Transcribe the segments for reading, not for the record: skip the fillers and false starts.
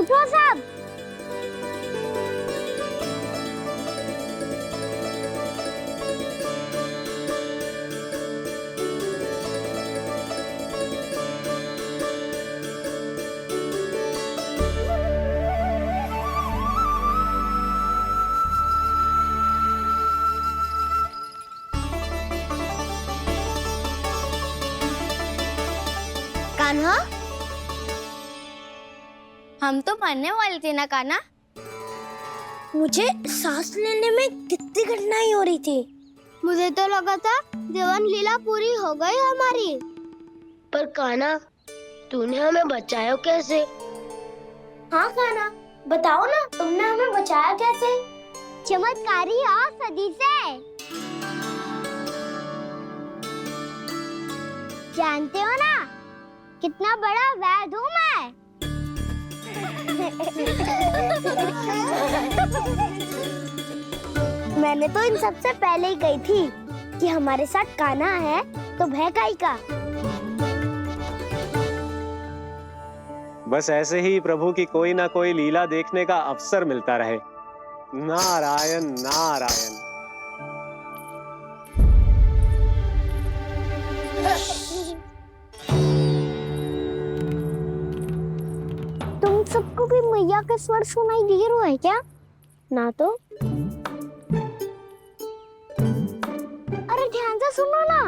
उठो सब। कान्हा, हम तो मरने वाले थे ना कान्हा। मुझे सांस लेने में कितनी कठिनाई हो रही थी। मुझे तो लगा था देवन लीला पूरी हो गई हमारी। पर कान्हा, तूने हमें बचाया कैसे? हाँ कान्हा, बताओ ना, तुमने हमें बचाया कैसे? चमत्कारी और सदी से। जानते हो ना कितना बड़ा वैद हूँ मैं। मैंने तो इन सबसे पहले ही कही थी कि हमारे साथ कान्हा है तो भय काई का। बस ऐसे ही प्रभु की कोई ना कोई लीला देखने का अवसर मिलता रहे। नारायण नारायण। तुम सबको भी मैया का स्वर सुनाई दे रहा है क्या? ना तो। अरे ध्यान से सुनो ना।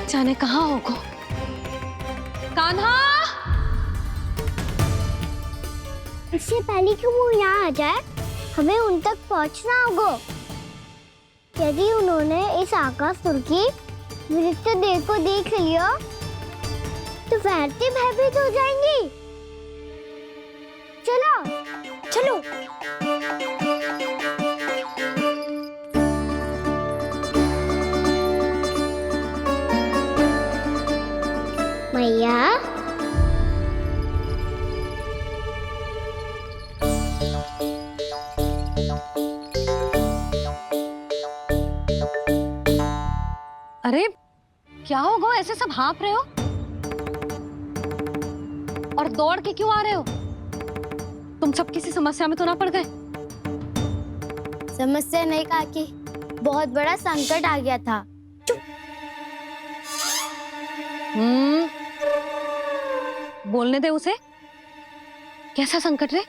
जाने कहाँ होगो। कान्हा! इससे पहले कि वो यहाँ आ जाए, हमें उन तक पहुँचना होगा। यदि उन्होंने इस आकाशुर की विचित्र देह को देख लिया, तो वैसे भयभीत हो जाएंगी। चलो, चलो। मैया, अरे क्या होगा, ऐसे सब हाँफ रहे हो और दौड़ के क्यों आ रहे हो? तुम सब किसी समस्या में तो ना पड़ गए? समस्या नहीं काकी, बहुत बड़ा संकट आ गया था। बोलने दे उसे। कैसा संकट रे?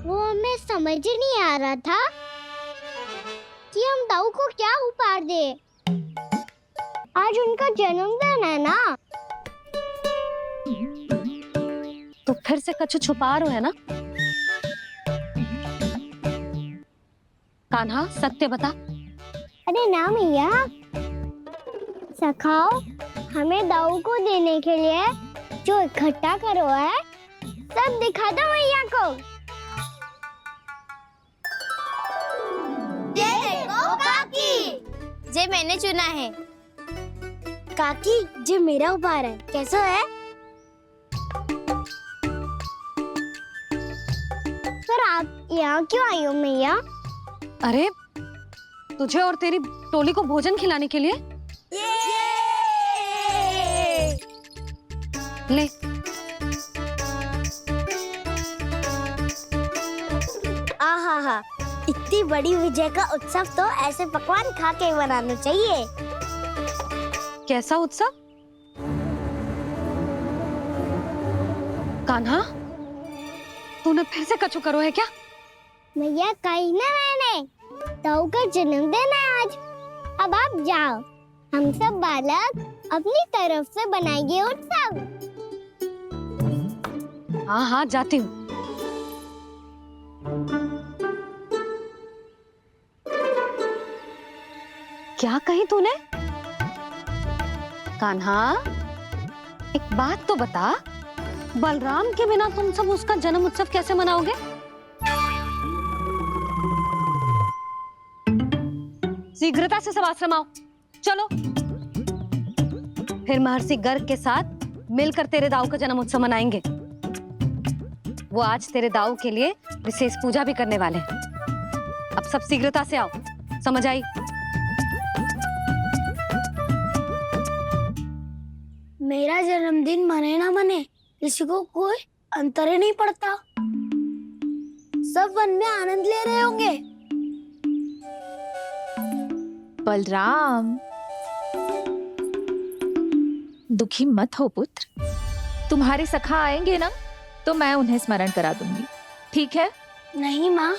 वो हमें समझ ही नहीं आ रहा था कि हम दाऊ को क्या उपहार दे। आज उनका जन्मदिन है ना। तो फिर से कछु छुपा रहे हो है ना? कान्हा, सत्य बता। अरे ना मैया, सखाओ, हमें दाऊ को देने के लिए जो इकट्ठा करो है, सब दिखा दो मैया को। ये देखो काकी, जे मैंने चुना है। काकी, जे मेरा उपहार है, कैसा है? पर आप यहाँ क्यों आई हो मैया? अरे तुझे और तेरी टोली को भोजन खिलाने के लिए। ले। आहा, इतनी बड़ी विजय का उत्सव तो ऐसे पकवान खा के मनाना चाहिए। कैसा उत्सव? कान्हा, तूने फिर से कछु करो है क्या? मैया, कही ना मैंने, ताऊ का जन्मदिन है आज। अब आप जाओ, हम सब बालक अपनी तरफ से बनाएंगे उत्सव। हाँ हाँ, जाती हूँ। क्या कही तूने? कान्हा, एक बात तो बता, बलराम के बिना तुम सब उसका जन्म उत्सव कैसे मनाओगे? शीघ्रता से सब आश्रम आओ। चलो फिर महर्षि गर्ग के साथ मिलकर तेरे दाऊ का जन्म उत्सव मनाएंगे। वो आज तेरे दाऊ के लिए विशेष पूजा भी करने वाले हैं। अब सब शीघ्रता से आओ, समझ आई? मेरा जन्मदिन मने ना मने किसी को कोई अंतर ही नहीं पड़ता। सब वन में आनंद ले रहे होंगे। बलराम, दुखी मत हो पुत्र। तुम्हारे सखा आएंगे ना तो मैं उन्हें स्मरण करा दूंगी, ठीक है? नहीं माँ,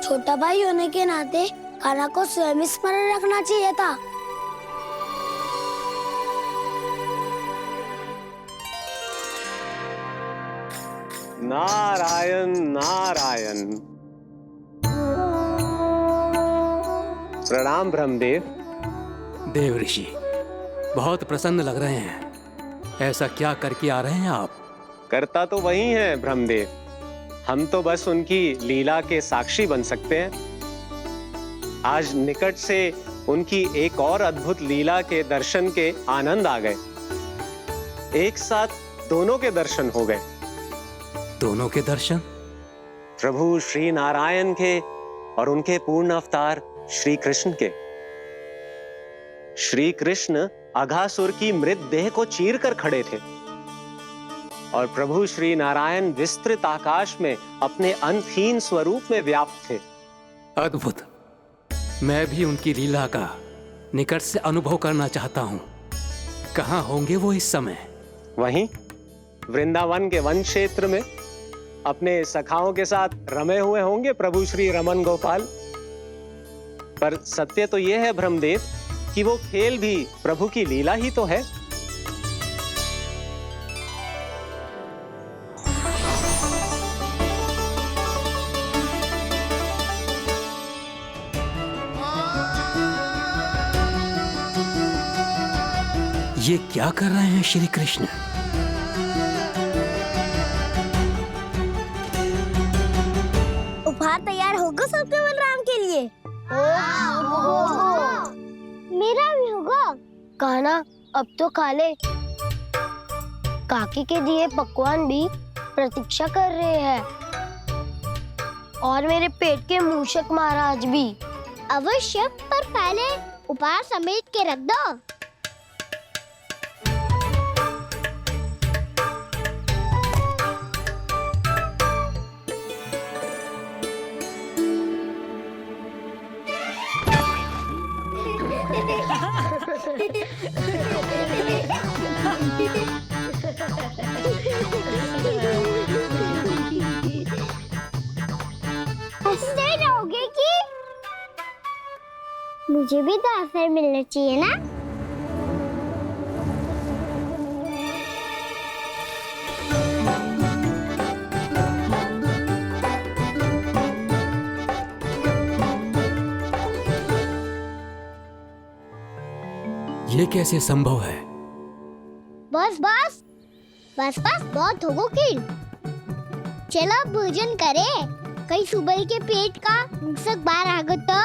छोटा भाई होने के नाते कान्हा को स्वयं स्मरण रखना चाहिए था। नारायण नारायण। प्रणाम ब्रह्मदेव। देव ऋषि, बहुत प्रसन्न लग रहे हैं। ऐसा क्या करके आ रहे हैं आप? करता तो वही है ब्रह्मदेव, हम तो बस उनकी लीला के साक्षी बन सकते हैं। आज निकट से उनकी एक और अद्भुत लीला के दर्शन के आनंद आ गए। एक साथ दोनों के दर्शन हो गए। दोनों के दर्शन? प्रभु श्री नारायण के और उनके पूर्ण अवतार श्री कृष्ण के। श्री कृष्ण अघासुर की मृत देह को चीर कर खड़े थे और प्रभु श्री नारायण विस्तृत आकाश में अपने अंतहीन स्वरूप में व्याप्त थे। अद्भुत। मैं भी उनकी लीला का निकट से अनुभव करना चाहता हूँ। कहाँ होंगे वो इस समय? वहीं वृंदावन के वन क्षेत्र में अपने सखाओं के साथ रमे हुए होंगे प्रभु श्री रमन गोपाल। पर सत्य तो यह है ब्रह्मदेव कि वो खेल भी प्रभु की लीला ही तो है। ये क्या कर रहे हैं श्री कृष्ण? उपहार तैयार होगा सबके बलराम के लिए? मेरा भी होगा। कान्हा, अब तो खा ले। काकी के दिए पकवान भी प्रतीक्षा कर रहे हैं और मेरे पेट के मूषक महाराज भी। अवश्य, पर पहले उपहार समेट के रख दो। हंसते रहोगे कि? मुझे भी तो अवसर मिलना चाहिए ना। ये कैसे संभव है? बस बस बस बस बहुत होगो कि। चलो भोजन करे, कहीं सुबह के पेट का मूषक बाहर आ गो तो।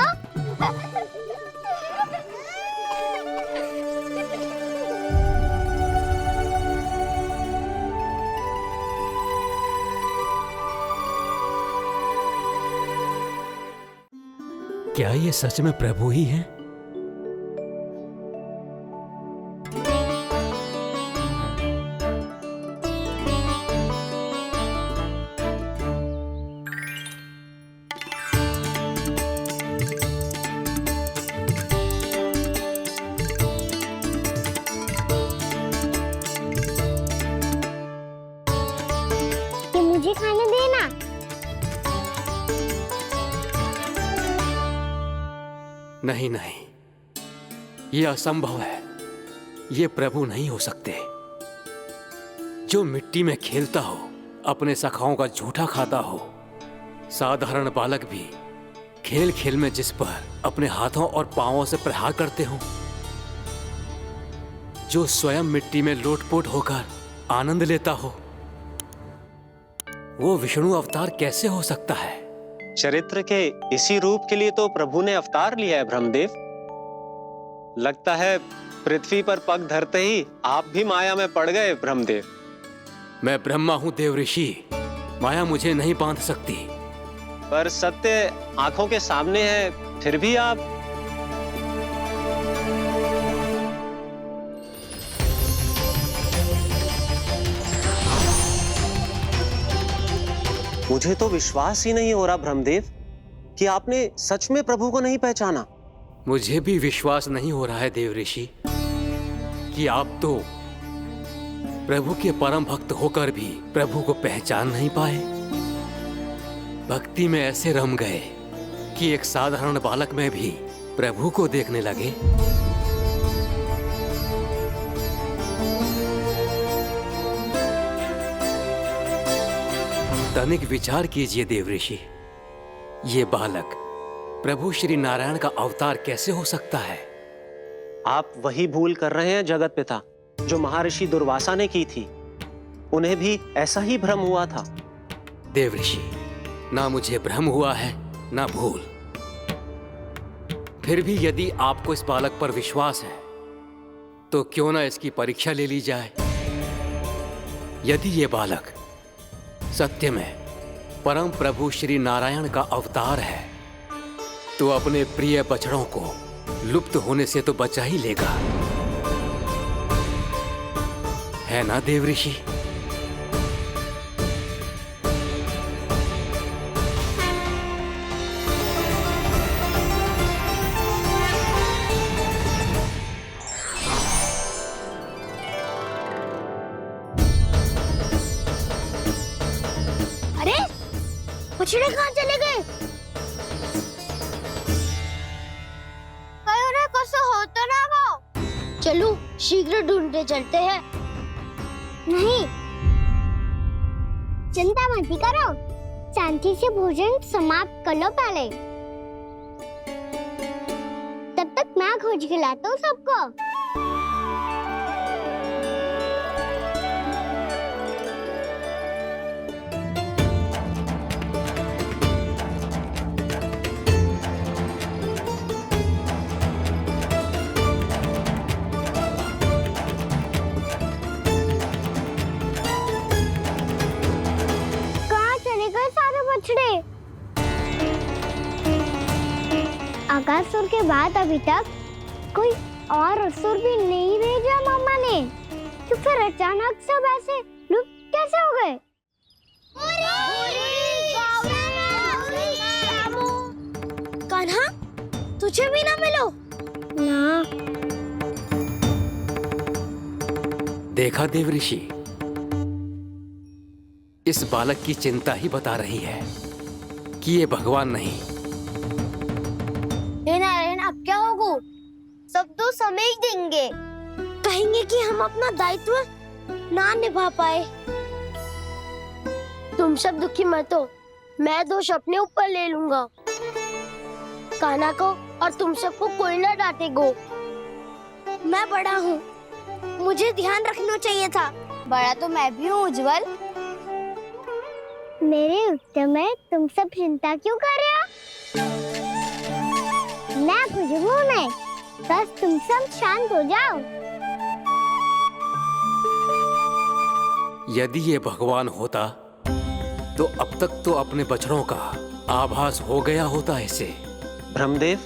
क्या ये सच में प्रभु ही हैं? मुझे खाने देना। नहीं नहीं, ये असंभव है। ये प्रभु नहीं हो सकते। जो मिट्टी में खेलता हो, अपने सखाओं का झूठा खाता हो। साधारण बालक भी खेल खेल में जिस पर अपने हाथों और पांवों से प्रहार करते हो, जो स्वयं मिट्टी में लोटपोट होकर आनंद लेता हो, वो विष्णु अवतार कैसे हो सकता है? चरित्र के इसी रूप के लिए तो प्रभु ने अवतार लिया है ब्रह्मदेव। लगता है पृथ्वी पर पग धरते ही आप भी माया में पड़ गए ब्रह्मदेव। मैं ब्रह्मा हूं देव ऋषि, माया मुझे नहीं बांध सकती। पर सत्य आंखों के सामने है, फिर भी आप। मुझे तो विश्वास ही नहीं हो रहा ब्रह्मदेव कि आपने सच में प्रभु को नहीं पहचाना। मुझे भी विश्वास नहीं हो रहा है देव ऋषि कि आप तो प्रभु के परम भक्त होकर भी प्रभु को पहचान नहीं पाए। भक्ति में ऐसे रम गए कि एक साधारण बालक में भी प्रभु को देखने लगे। तनिक विचार कीजिए देव ऋषि, ये बालक प्रभु श्री नारायण का अवतार कैसे हो सकता है? आप वही भूल कर रहे हैं जगत पिता जो महर्षि दुर्वासा ने की थी। उन्हें भी ऐसा ही भ्रम हुआ था। देव ऋषि, ना मुझे भ्रम हुआ है ना भूल। फिर भी यदि आपको इस बालक पर विश्वास है तो क्यों ना इसकी परीक्षा ले ली जाए। यदि ये बालक सत्य में परम प्रभु श्री नारायण का अवतार है तो अपने प्रिय बछड़ों को लुप्त होने से तो बचा ही लेगा, है ना देव ऋषि? बछड़े कहाँ चले गए? हो तो ना वो। चलो शीघ्र ढूंढने चलते हैं। नहीं, चिंता मत करो, शांति से भोजन समाप्त कर लो पहले। तब तक मैं खोज के लाता हूँ सबको। आकासुर के बाद अभी तक कोई और असुर भी नहीं भेजा मम्मा ने, तो फिर अचानक सब ऐसे लुप्त कैसे हो गए? कान्हा, तुझे भी ना मिलो? ना। देखा देव ऋषि, इस बालक की चिंता ही बता रही है कि ये भगवान नहीं। हे नारायण, अब क्या होगा? सब तो समझ देंगे, कहेंगे कि हम अपना दायित्व ना निभा पाए। तुम सब दुखी मत हो, मैं दोष अपने ऊपर ले लूंगा। कान्हा को और तुम सबको कोई ना डांटेगो। मैं बड़ा हूँ, मुझे ध्यान रखना चाहिए था। बड़ा तो मैं भी हूँ उज्जवल। मेरे उत्तर में तुम सब चिंता क्यों कर रहे हो? मैं बुजुर्ग नहीं, बस तुम सब शांत हो जाओ। यदि ये भगवान होता तो अब तक तो अपने बछड़ों का आभास हो गया होता इसे। ब्रह्मदेव,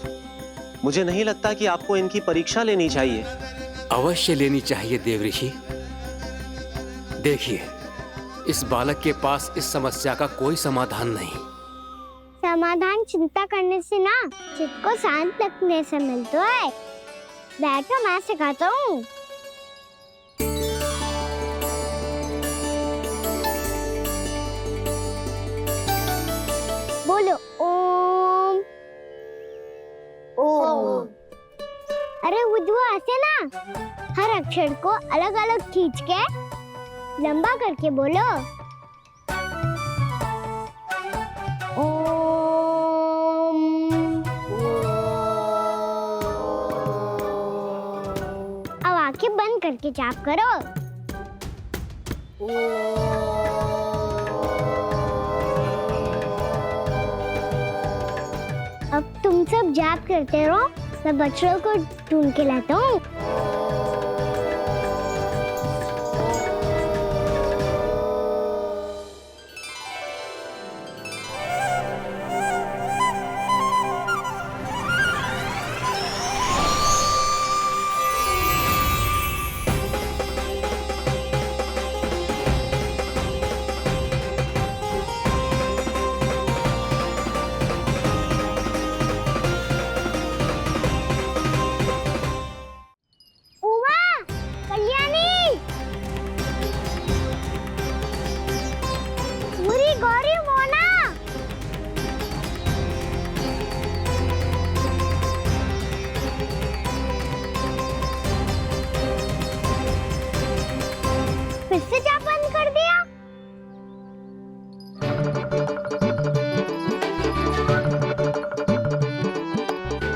मुझे नहीं लगता कि आपको इनकी परीक्षा लेनी चाहिए। अवश्य लेनी चाहिए देव ऋषि। देखिए, इस बालक के पास इस समस्या का कोई समाधान नहीं। समाधान चिंता करने से ना, चित्त को शांत रखने से मिलता है। बैठो, मैं सिखाता हूँ। बोलो ओम। ओम। अरे उद्वा, ऐसे ना हर अक्षर को अलग अलग खींच के लंबा करके बोलो। अब आंखें बंद करके जाप करो। अब तुम सब जाप करते रहो, मैं बच्चों को ढूंढ के लाता हूँ। फिर से क्या बंद कर दिया?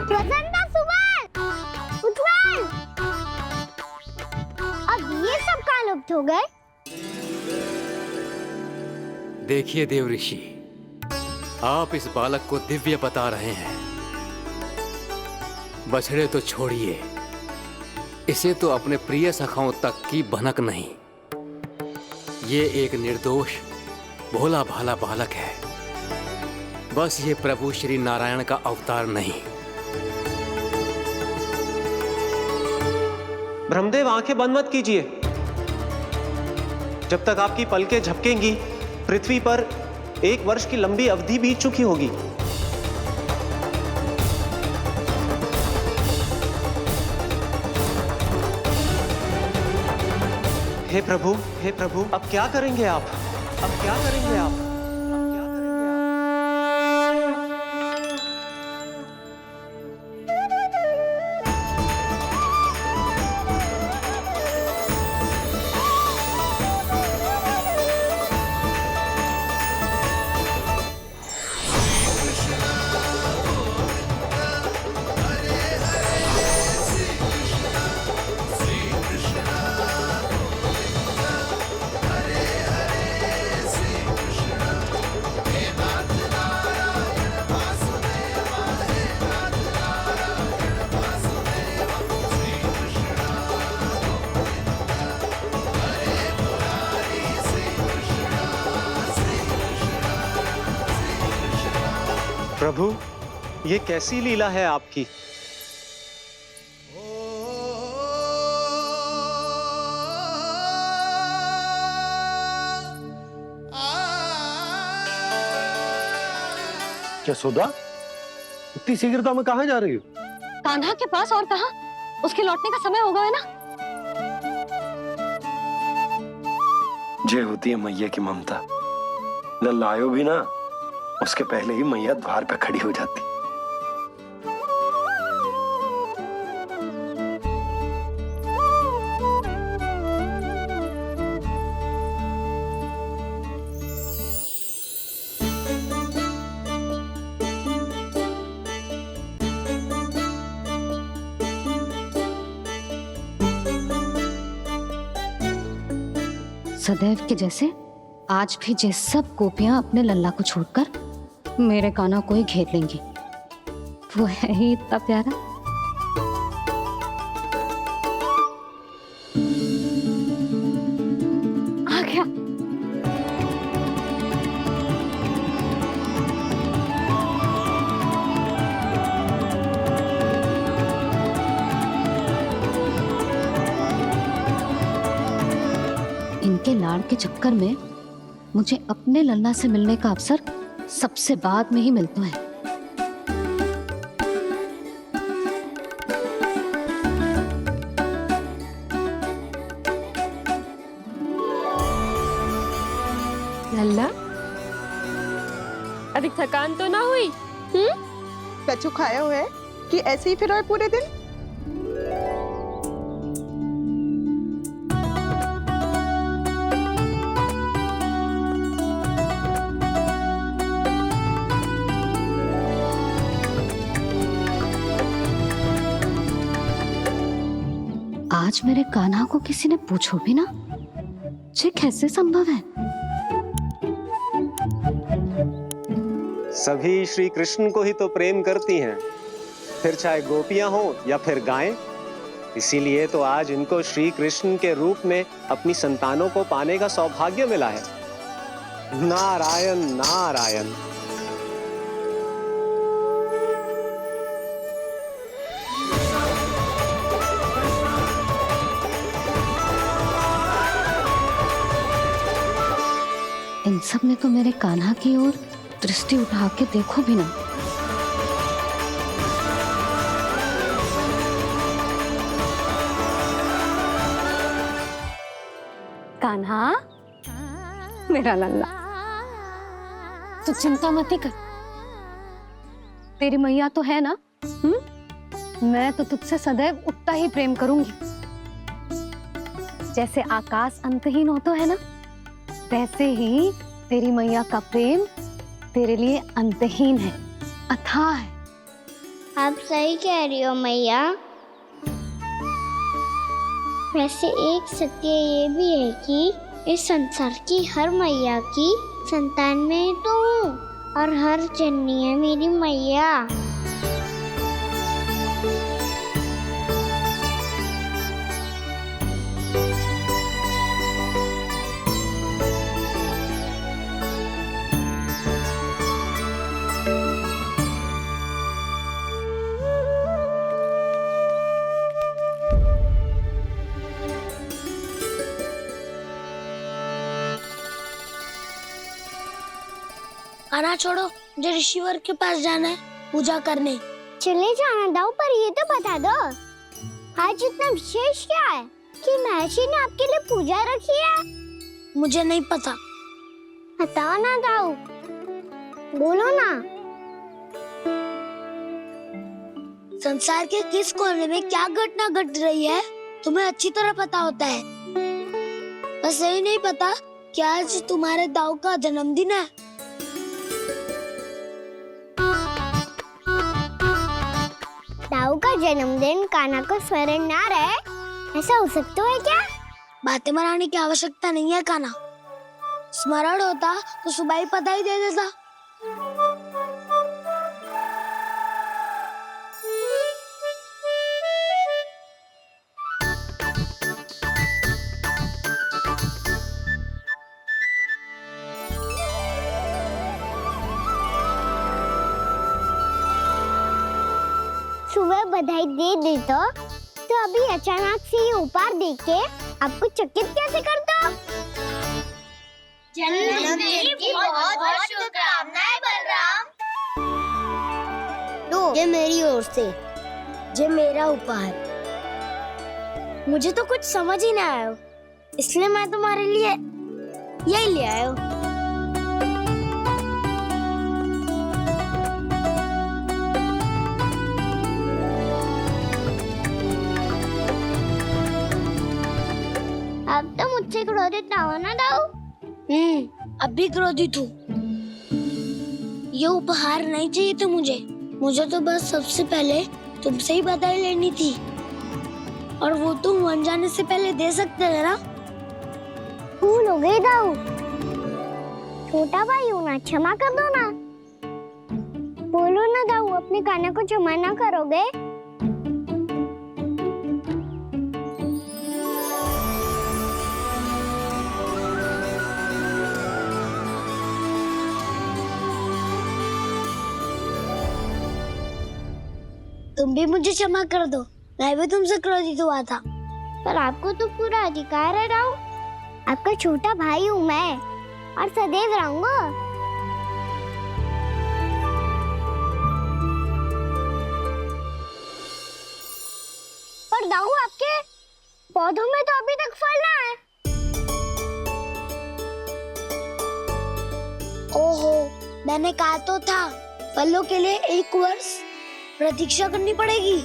प्रसन्ना, सुमन, उत्पल, अब ये सब कहाँ लुप्त हो गए? देखिए देव ऋषि, आप इस बालक को दिव्य बता रहे हैं। बछड़े तो छोड़िए, इसे तो अपने प्रिय सखाओं तक की भनक नहीं। ये एक निर्दोष भोला भाला बालक है, बस ये प्रभु श्री नारायण का अवतार नहीं। ब्रह्मदेव, आंखें बंद मत कीजिए। जब तक आपकी पलकें झपकेंगी, पृथ्वी पर 1 वर्ष की लंबी अवधि बीत चुकी होगी। हे प्रभु, अब क्या करेंगे आप? अब क्या करेंगे आप? प्रभु, ये कैसी लीला है आपकी? यशोदा, इतनी शीघ्रता में कहाँ जा रही हो? कान्हा के पास, और कहाँ? उसके लौटने का समय हो गया है ना। जय होती है मैया की ममता। लल्लायो भी ना, उसके पहले ही मैया द्वार पे खड़ी हो जाती। सदैव के जैसे आज भी ये सब गोपियां अपने लल्ला को छोड़कर मेरे कान्हा को ही घेर लेंगी। वो है ही इतना प्यारा। आ गया। इनके लाड़ के चक्कर में मुझे अपने लल्ला से मिलने का अवसर सबसे बाद में ही मिलता है। लल्ला, अधिक थकान तो ना हुई? कछु खाया हुआ है कि ऐसे ही फिर पूरे दिन? आज मेरे कान्हा को किसी ने पूछो भी ना, ये कैसे संभव है? सभी श्री कृष्ण को ही तो प्रेम करती हैं, फिर चाहे गोपियां हो या फिर गायें। इसीलिए तो आज इनको श्री कृष्ण के रूप में अपनी संतानों को पाने का सौभाग्य मिला है। नारायण नारायण। इन सब ने तो मेरे कान्हा की ओर दृष्टि उठा के देखो भी ना। कान्हा, मेरा लल्ला, तू चिंता मत कर। तेरी मैया तो है ना? मैं तो तुझसे सदैव उतना ही प्रेम करूंगी। जैसे आकाश अंतहीन होता है ना, वैसे ही तेरी मैया का प्रेम तेरे लिए अंतहीन है, अथाह है। आप सही कह रही हो मैया। वैसे एक सत्य ये भी है कि इस संसार की हर मैया की संतान में तो हूँ, और हर जननी है मेरी मैया। खाना छोड़ो, मुझे ऋषिवर के पास जाना है पूजा करने। चले जाना दाऊ, पर ये तो बता दो आज इतना विशेष क्या है कि महर्षि ने आपके लिए पूजा रखी है? मुझे नहीं पता। बताओ ना दाऊ, बोलो ना। संसार के किस कोने में क्या घटना घट रही है तुम्हें अच्छी तरह पता होता है। बस यही नहीं पता कि आज तुम्हारे दाऊ का जन्मदिन है। दाऊ का जन्मदिन कान्हा को स्मरण ना रहे, ऐसा हो सकता है क्या? बातें बनाने की आवश्यकता नहीं है कान्हा। स्मरण होता तो सुबह ही पता ही दे देता। सुबह बधाई दे देता तो अभी अचानक से ये उपहार देख के आपको चकित कैसे करता? जन्मदिन की बहुत-बहुत शुभकामनाएं बलराम। तो ये मेरी ओर से, ये मेरा उपहार। मुझे तो कुछ समझ ही ना आया, इसलिए मैं तुम्हारे लिए यही ले आया हूँ। अब तो मुझसे क्रोधित ना हो ना दाऊ। अब भी क्रोधित हूँ। ये उपहार नहीं चाहिए था मुझे तो बस सबसे पहले तुमसे ही बधाई लेनी थी, और वो तुम बन जाने से पहले दे सकते थे ना। भूल हो गई दाऊ, छोटा भाई हूँ ना, क्षमा कर दो ना। बोलो ना दाऊ, अपने कान्हा को क्षमा ना करोगे? तुम भी मुझे क्षमा कर दो, मैं भी तुमसे क्रोधित हुआ था। पर आपको तो पूरा अधिकार है दाऊ। आपका छोटा भाई हूँ मैं, और सदैव रहूंगा। पर दाऊ, आपके पौधों में तो अभी तक फल ना है। ओहो, मैंने कहा तो था फलों के लिए 1 वर्ष प्रतीक्षा करनी पड़ेगी।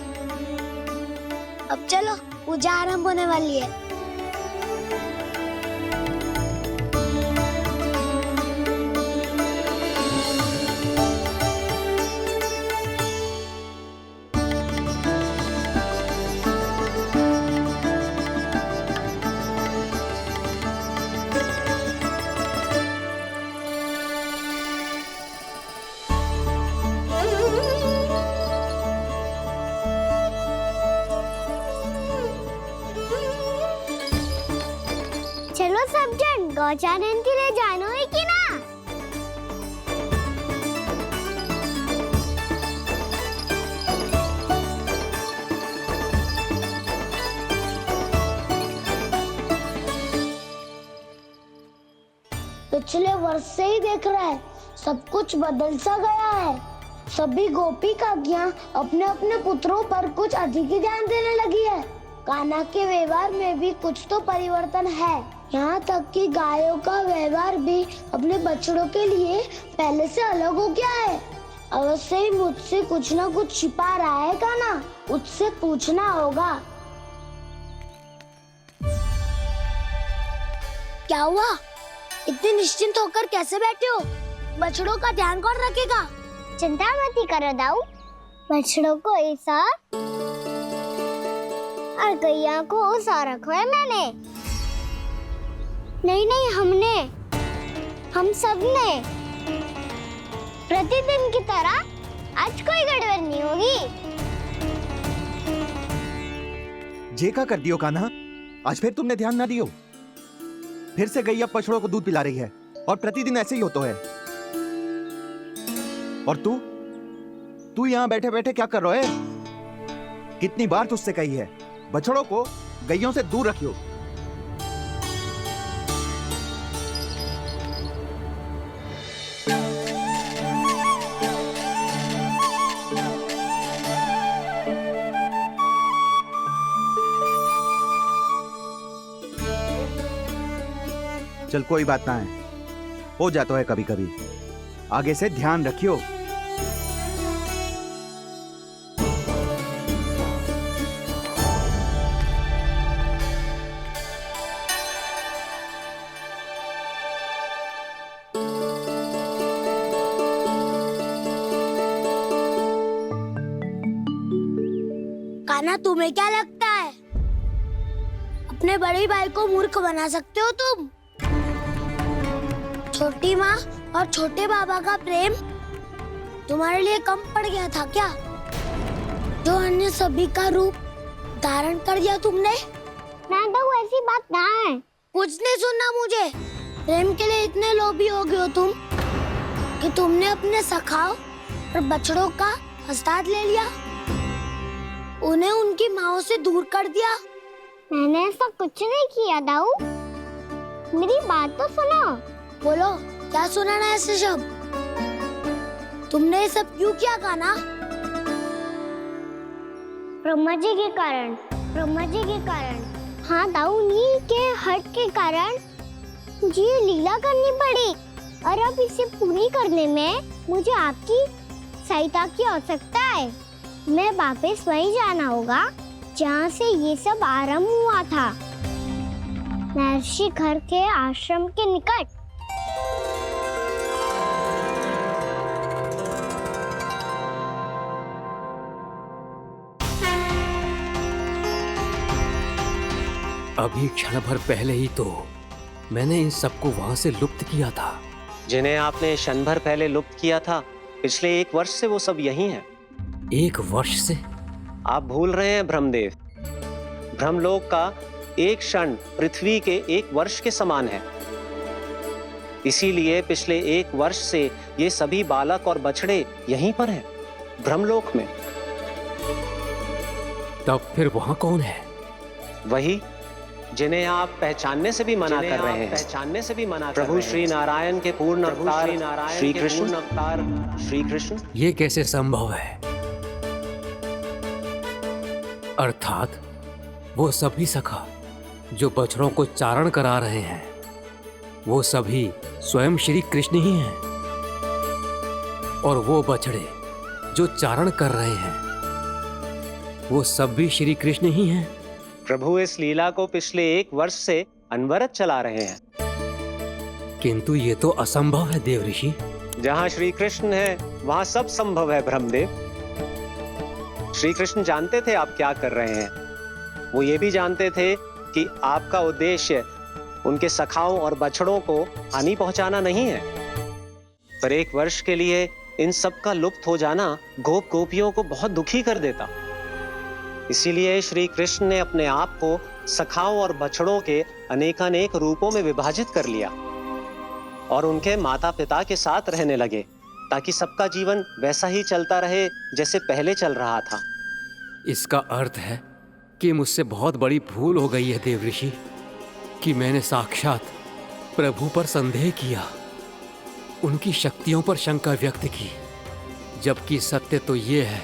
अब चलो, पूजा आरंभ होने वाली है। गौचारण के लिए जानो है कि ना? पिछले वर्ष से ही देख रहा है, सब कुछ बदल सा गया है। सभी गोपी काकियां अपने अपने पुत्रों पर कुछ अधिक ही ध्यान देने लगी है। कान्हा के व्यवहार में भी कुछ तो परिवर्तन है। यहाँ तक कि गायों का व्यवहार भी अपने बछड़ों के लिए पहले से अलग हो गया है। अवश्य ही मुझसे कुछ ना कुछ छिपा रहा है कान्हा, उससे पूछना होगा। क्या हुआ? इतने निश्चिंत होकर कैसे बैठे हो? बछड़ों का ध्यान कौन रखेगा? चिंता मत करो दाऊ, बछड़ों को ऐसा और गैया को ऐसा रखो है मैंने। नहीं, हम सब ने प्रतिदिन की तरह आज कोई गड़बड़ नहीं होगी। जे का कर दियो कान्हा, आज फिर तुमने ध्यान ना दियो। फिर से गैया बछड़ों को दूध पिला रही है और प्रतिदिन ऐसे ही होता है। और तू यहाँ बैठे बैठे क्या कर रहा है? कितनी बार तुझसे कही है बछड़ों को गैयों से दूर रखियो। चल कोई बात ना है, हो जाता है कभी कभी। आगे से ध्यान रखियो। कान्हा, तुम्हें क्या लगता है अपने बड़े भाई को मूर्ख बना सकते हो तुम? छोटी माँ और छोटे बाबा का प्रेम तुम्हारे लिए कम पड़ गया था क्या? जो अन्य सभी का रूप धारण कर दिया तुमने? ना तो ऐसी बात ना है। कुछ नहीं सुनना मुझे। प्रेम के लिए इतने लोभी हो गए हो तुम कि तुमने अपने सखाओ और बछड़ों का हस्ताक्षर ले लिया, उन्हें उनकी माँओं से दूर कर दिया। मैंने ऐसा कुछ नहीं किया दाऊ, मेरी बात तो सुनो। बोलो, क्या सुनाना है ऐसे शब्द? तुमने ये सब क्यों किया कान्हा? ब्रह्मा जी के कारण। हाँ दाऊ, नी के हट के कारण मुझे ये लीला करनी पड़ी, और अब इसे पूरी करने में मुझे आपकी सहायता की आवश्यकता है। मैं वापस वहीं जाना होगा जहाँ से ये सब आरंभ हुआ था, महर्षि घर के आश्रम के निकट। अभी क्षण भर पहले ही तो मैंने इन सबको वहां से लुप्त किया था। जिन्हें आपने क्षण भर पहले लुप्त किया था, पिछले 1 वर्ष से वो सब यहीं हैं। 1 वर्ष से? आप भूल रहे हैं ब्रह्मदेव, ब्रह्मलोक का एक क्षण पृथ्वी के 1 वर्ष के समान है। इसीलिए पिछले 1 वर्ष से ये सभी बालक और बछड़े यहीं पर हैं, ब्रह्मलोक में। तब फिर वहां कौन है? वही जिन्हें आप पहचानने से भी मना कर रहे हैं, प्रभु श्री नारायण के पूर्ण अवतार श्री कृष्ण। ये कैसे संभव है? अर्थात वो सभी सखा जो बछड़ों को चारण करा रहे हैं, वो सभी स्वयं श्री कृष्ण ही हैं, और वो बछड़े जो चारण कर रहे हैं, वो सब भी श्री कृष्ण ही हैं। प्रभु इस लीला को पिछले 1 वर्ष से अनवरत चला रहे हैं। किंतु ये तो असंभव है देव ऋषि। जहाँ श्री कृष्ण है वहाँ सब संभव है ब्रह्मदेव। श्री कृष्ण जानते थे आप क्या कर रहे हैं। वो ये भी जानते थे कि आपका उद्देश्य उनके सखाओं और बछड़ों को हानि पहुंचाना नहीं है, पर 1 वर्ष के लिए इन सब का लुप्त हो जाना गोपियों को बहुत दुखी कर देता। इसीलिए श्री कृष्ण ने अपने आप को सखाओं और बछड़ों के अनेकानेक रूपों में विभाजित कर लिया और उनके माता पिता के साथ रहने लगे, ताकि सबका जीवन वैसा ही चलता रहे जैसे पहले चल रहा था। इसका अर्थ है कि मुझसे बहुत बड़ी भूल हो गई है देव ऋषि, कि मैंने साक्षात प्रभु पर संदेह किया, उनकी शक्तियों पर शंका व्यक्त की, जबकि सत्य तो ये है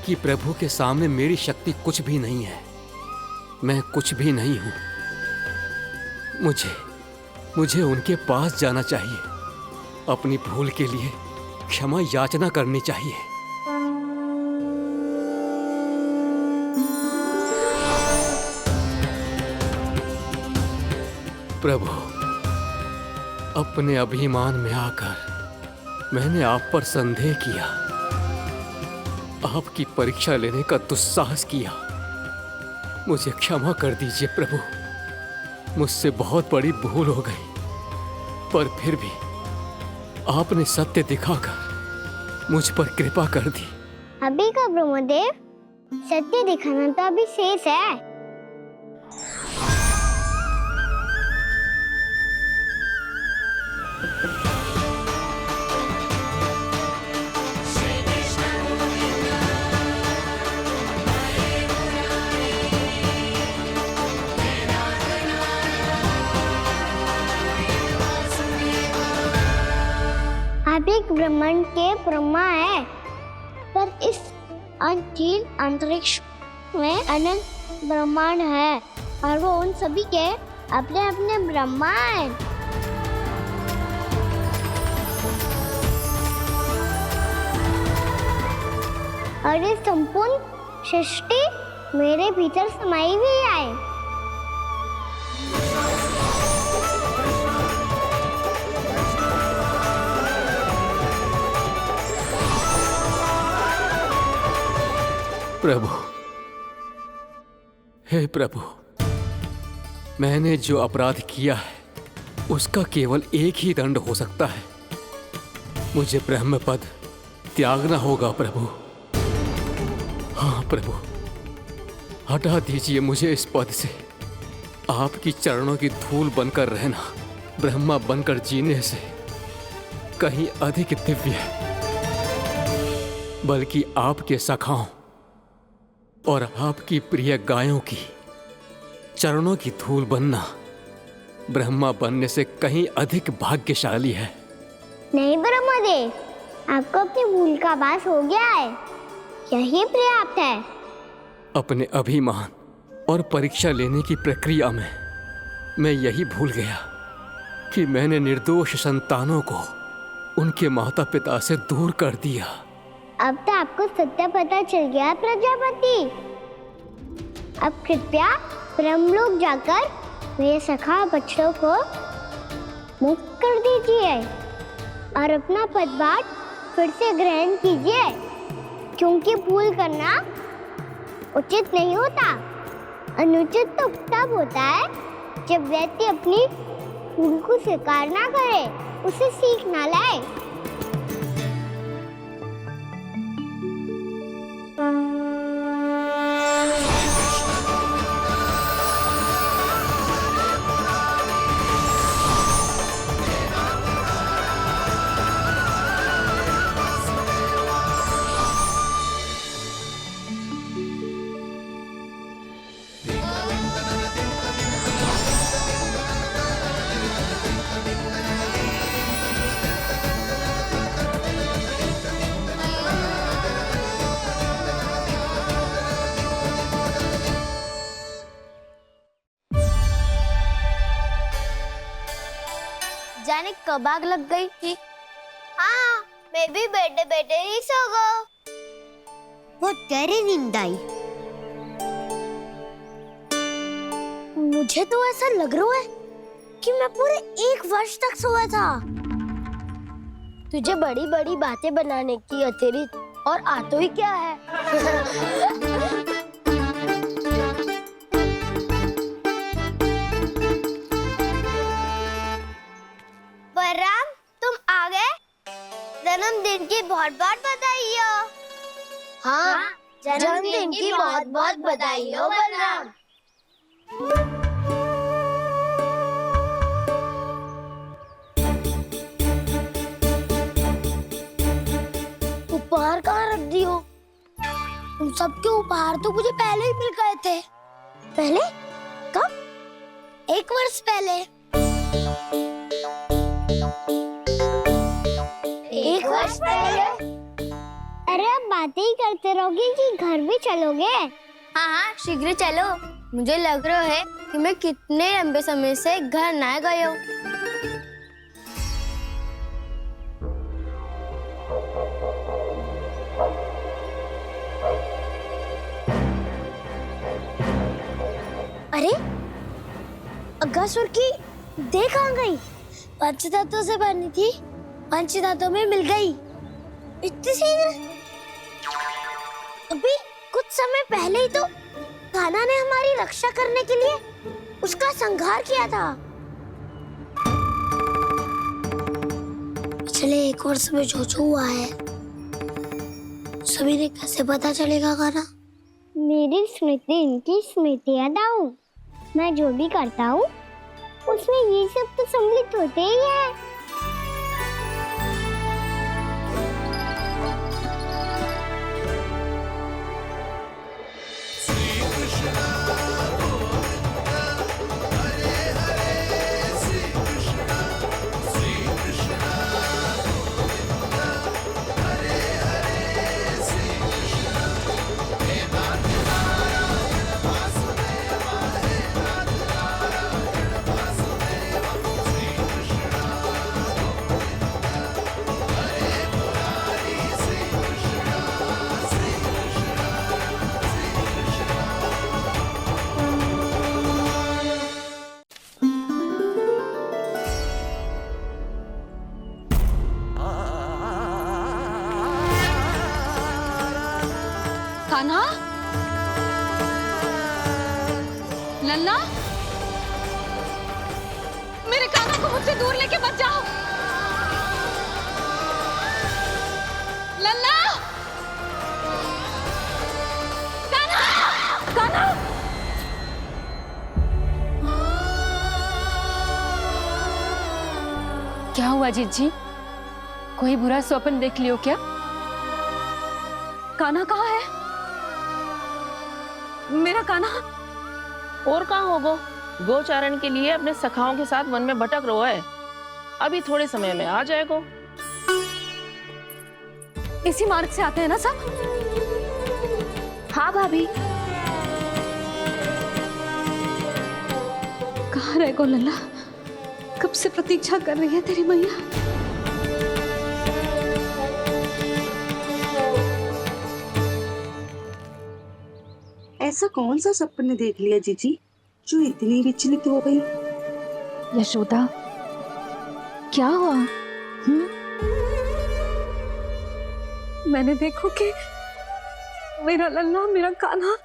कि प्रभु के सामने मेरी शक्ति कुछ भी नहीं है। मैं कुछ भी नहीं हूं। मुझे उनके पास जाना चाहिए, अपनी भूल के लिए क्षमा याचना करनी चाहिए। प्रभु, अपने अभिमान में आकर मैंने आप पर संदेह किया, आपकी परीक्षा लेने का दुस्साहस किया। मुझे क्षमा कर दीजिए प्रभु, मुझसे बहुत बड़ी भूल हो गई, पर फिर भी आपने सत्य दिखाकर मुझ पर कृपा कर दी। अभी का ब्रह्मदेव, सत्य दिखाना तो अभी शेष है। आप एक ब्रह्मांड के ब्रह्मा है, पर इस अनंत अंतरिक्ष में अनंत ब्रह्मांड है और वो उन सभी के अपने अपने ब्रह्मा हैं। और ये संपूर्ण सृष्टि मेरे भीतर समाई हुई है। प्रभु, हे प्रभु, मैंने जो अपराध किया है उसका केवल एक ही दंड हो सकता है। मुझे ब्रह्म पद त्यागना होगा प्रभु। हाँ प्रभु, हटा दीजिए मुझे इस पद से। आपकी चरणों की धूल बनकर रहना ब्रह्मा बनकर जीने से कहीं अधिक दिव्य है। बल्कि आपके सखाओं और आपकी प्रिय गायों की चरणों की धूल बनना ब्रह्मा बनने से कहीं अधिक भाग्यशाली है। नहीं ब्रह्मदेव, आपको अपनी भूल का आभास हो गया है, यही पर्याप्त है। अपने अभिमान और परीक्षा लेने की प्रक्रिया में मैं यही भूल गया कि मैंने निर्दोष संतानों को उनके माता पिता से दूर कर दिया। अब तो आपको सत्य पता चल गया प्रजापति। अब कृपया ब्रह्मलोक जाकर मेरे सखा बच्चों को मुक्त कर दीजिए और अपना पदभार फिर से ग्रहण कीजिए, क्योंकि भूल करना उचित नहीं होता। अनुचित तो तब होता है जब व्यक्ति अपनी भूल को स्वीकार ना करे, उसे सीख ना लाए। जाने कब आग लग गई थी। हाँ, मैं भी बैठे बैठे ही सो गया। बहुत गहरी नींद आई। मुझे तो ऐसा लग रहा है कि मैं पूरे 1 वर्ष तक सोया था। तुझे बड़ी बड़ी बातें बनाने की अतिरिक्त और आता ही क्या है। बलराम, तुम आ गए? जन्मदिन की बहुत बहुत बधाई हो। हाँ, जन्मदिन की बहुत बहुत बधाई हो बलराम। उपहार कहाँ रख दियो? तुम सबके उपहार तो मुझे पहले ही मिल गए थे। पहले? कब? 1 वर्ष पहले। 1 वर्ष पहले? अरे अब बातें ही करते रहोगे कि घर भी चलोगे? हाँ, शीघ्र चलो। मुझे लग रहा है कि मैं कितने लंबे समय से घर ना गया हूँ। अरे, अगासुर की देह कहाँ गई? पंचतत्वों से बनी थी, पंचतत्वों में मिल गई। इतनी शीघ्र? अभी कुछ समय पहले ही तो कान्हा ने हमारी रक्षा करने के लिए उसका संहार किया था। पिछले 1 वर्ष में जो जो हुआ है, सभी ने कैसे पता चलेगा कान्हा? मेरी स्मृति इनकी स्मृति अदाऊं। मैं जो भी करता हूँ उसमें ये सब तो सम्मिलित होते ही है। कान्हा, लल्ला, मेरे कान्हा को मुझसे दूर लेके मत जाओ। लल्ला, कान्हा, कान्हा। क्या हुआ जीजी? कोई बुरा स्वप्न देख लियो क्या? कान्हा कहाँ है? मेरा कान्हा? और कहाँ होगो? गोचारण के लिए अपने सखाओं के साथ वन में भटक रहो है। अभी थोड़े समय में आ जाएगो। इसी मार्ग से आते हैं ना सब? हाँ भाभी। कहाँ रह गो लल्ला? कब से प्रतीक्षा कर रही है तेरी मैया। ऐसा कौन सा सपने देख लिया जीजी जो इतनी विचलित हो गई? यशोदा, क्या हुआ? मैंने देखो कि मेरा लल्ला, मेरा कान्हा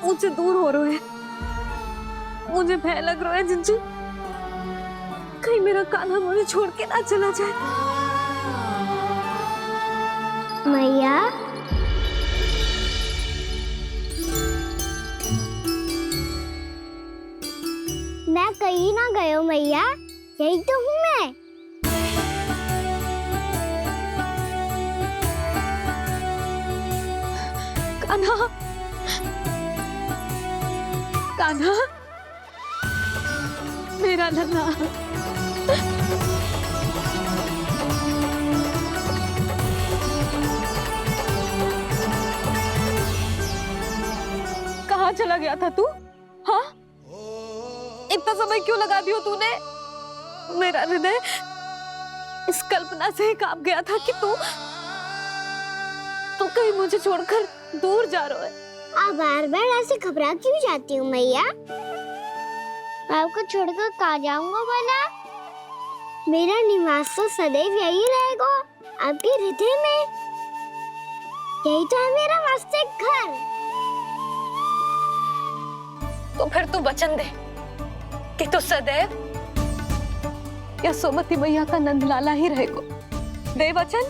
मुझसे दूर हो रहे हैं। मुझे भय लग रहा है जिंजू, कहीं मेरा कान्हा मुझे छोड़ के ना चला जाए। मैया, मैं कहीं ना गया हूँ मैया, यही तो हूँ मैं। कान्हा, कान्हा, मेरा लल्ला। कहाँ चला गया था तू? हाँ, इतना समय क्यों लगा दियो तूने? मेरा हृदय इस कल्पना से ही कांप गया था कि तू कहीं मुझे छोड़कर दूर जा रहा है। आप बार बार ऐसे घबरा क्यों जाती हूँ मैया? आपको छोड़कर कहाँ जाऊंगा भला? मेरा निवास तो सदैव यही रहेगा, आपके हृदय में। यही तो है मेरा वास्तविक घर। तो फिर तू वचन दे कि तू सदैव यशोमती मैया का नंदलाला ही रहेगा। दे वचन।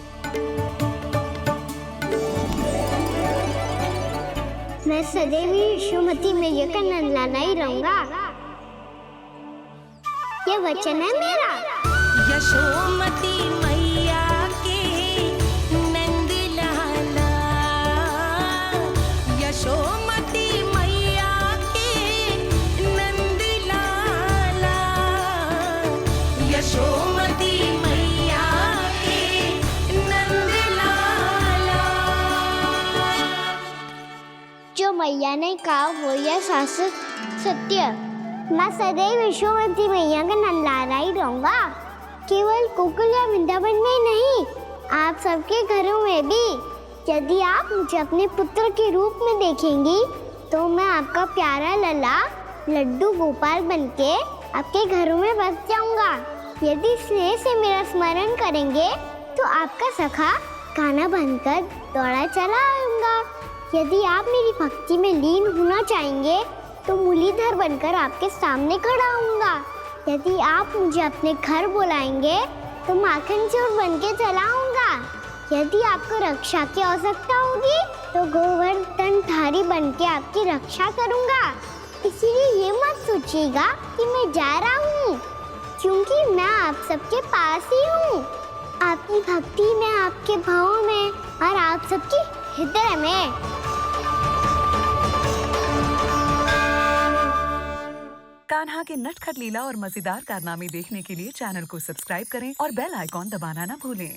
मैं सदैव यशोमती मैया का नंदलाना ही रहूंगा। ये वचन है मेरा। यशोमती मैया के नंद लाला, यशोमती मैया के नंद लाला, यशोमती मैया के नंद लाला। जो मैया ने कहा वो यह शाश्वत सत्य। मैं सदैव यशोमती मैया का नंदलाला ही रहूंगा, केवल गोकुल या वृंदावन में नहीं, आप सबके घरों में भी। यदि आप मुझे अपने पुत्र के रूप में देखेंगी तो मैं आपका प्यारा लला लड्डू गोपाल बनके आपके घरों में बस जाऊंगा। यदि स्नेह से मेरा स्मरण करेंगे तो आपका सखा गाना बनकर दौड़ा चला आऊंगा। यदि आप मेरी भक्ति में लीन होना चाहेंगे तो मुरलीधर बनकर आपके सामने खड़ा होऊंगा। यदि आप मुझे अपने घर बुलाएंगे तो माखन चोर बनके चला आऊंगा। यदि आपको रक्षा की आवश्यकता होगी तो गोवर्धन धारी बनके आपकी रक्षा करूंगा। इसीलिए ये मत सोचिएगा कि मैं जा रहा हूँ, क्योंकि मैं आप सबके पास ही हूँ, आपकी भक्ति में, आपके भाव में और आप सबके हृदय में। कान्हा के नटखट लीला और मजेदार कारनामे देखने के लिए चैनल को सब्सक्राइब करें और बेल आइकॉन दबाना ना भूलें।